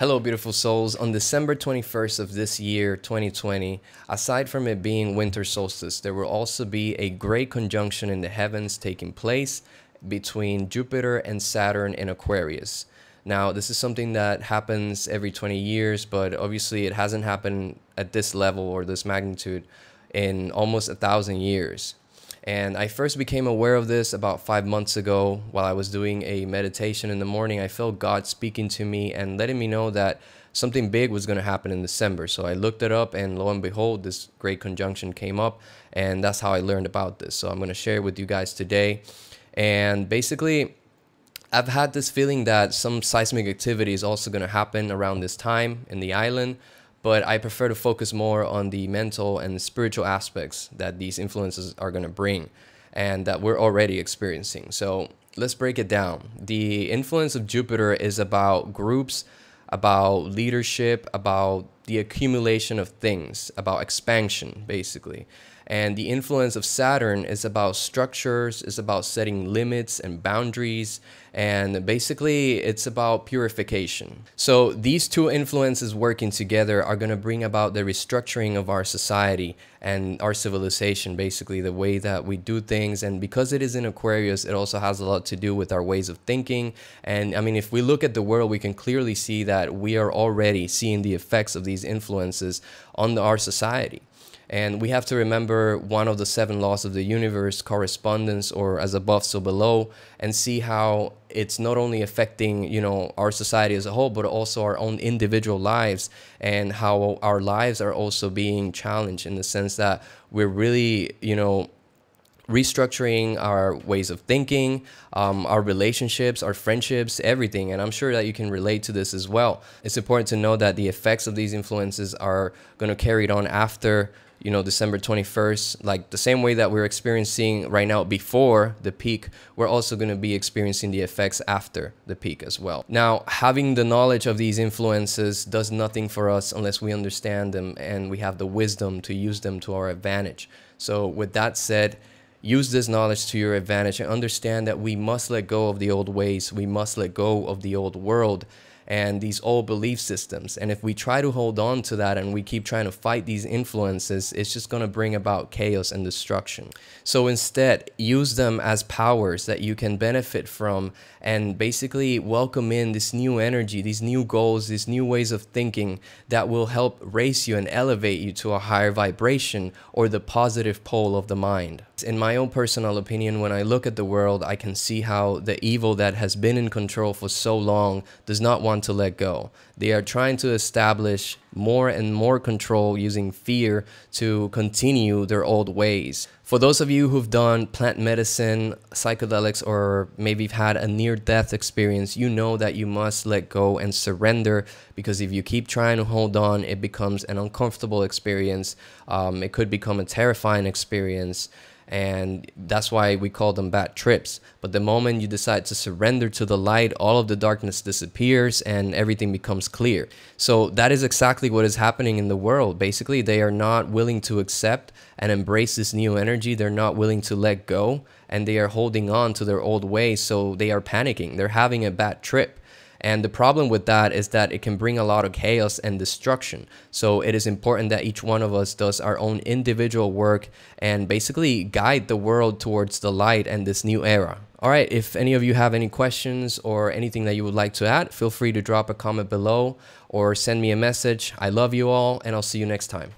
Hello, beautiful souls. On December 21st of this year, 2020, aside from it being winter solstice, there will also be a great conjunction in the heavens taking place between Jupiter and Saturn in Aquarius. Now, this is something that happens every 20 years, but obviously it hasn't happened at this level or this magnitude in almost 1,000 years. And I first became aware of this about 5 months ago while I was doing a meditation in the morning. I felt God speaking to me and letting me know that something big was going to happen in December. So I looked it up, and lo and behold, this great conjunction came up, and that's how I learned about this. So I'm going to share it with you guys today. And basically, I've had this feeling that some seismic activity is also going to happen around this time in the island, but I prefer to focus more on the mental and spiritual aspects that these influences are going to bring and that we're already experiencing. So let's break it down. The influence of Jupiter is about groups, about leadership, about the accumulation of things, about expansion, basically. And the influence of Saturn is about structures, is about setting limits and boundaries, and basically it's about purification. So these two influences working together are going to bring about the restructuring of our society and our civilization, basically the way that we do things. And because it is in Aquarius, it also has a lot to do with our ways of thinking. And I mean, if we look at the world, we can clearly see that we are already seeing the effects of these influences on our society. And we have to remember one of the 7 laws of the universe, correspondence, or as above, so below, and see how it's not only affecting, our society as a whole, but also our own individual lives, and how our lives are also being challenged in the sense that we're really, restructuring our ways of thinking, our relationships, our friendships, everything. And I'm sure that you can relate to this as well. It's important to know that the effects of these influences are going to carry it on after December 21st, like the same way that we're experiencing right now before the peak, we're also going to be experiencing the effects after the peak as well. Now, having the knowledge of these influences does nothing for us unless we understand them and we have the wisdom to use them to our advantage. So with that said, use this knowledge to your advantage and understand that we must let go of the old ways. We must let go of the old world and these old belief systems. And if we try to hold on to that and we keep trying to fight these influences, it's just going to bring about chaos and destruction. So instead, use them as powers that you can benefit from and basically welcome in this new energy, these new goals, these new ways of thinking that will help raise you and elevate you to a higher vibration or the positive pole of the mind. In my own personal opinion, when I look at the world, I can see how the evil that has been in control for so long does not want to let go. They are trying to establish more and more control using fear to continue their old ways. For those of you who've done plant medicine, psychedelics, or maybe you've had a near-death experience, you know that you must let go and surrender, because if you keep trying to hold on, it becomes an uncomfortable experience. It could become a terrifying experience. And that's why we call them bad trips. But the moment you decide to surrender to the light, all of the darkness disappears and everything becomes clear. So that is exactly what is happening in the world. Basically, they are not willing to accept and embrace this new energy. They're not willing to let go, and they are holding on to their old ways. So they are panicking. They're having a bad trip. And the problem with that is that it can bring a lot of chaos and destruction. So it is important that each one of us does our own individual work and basically guide the world towards the light and this new era. All right, if any of you have any questions or anything that you would like to add, feel free to drop a comment below or send me a message. I love you all, and I'll see you next time.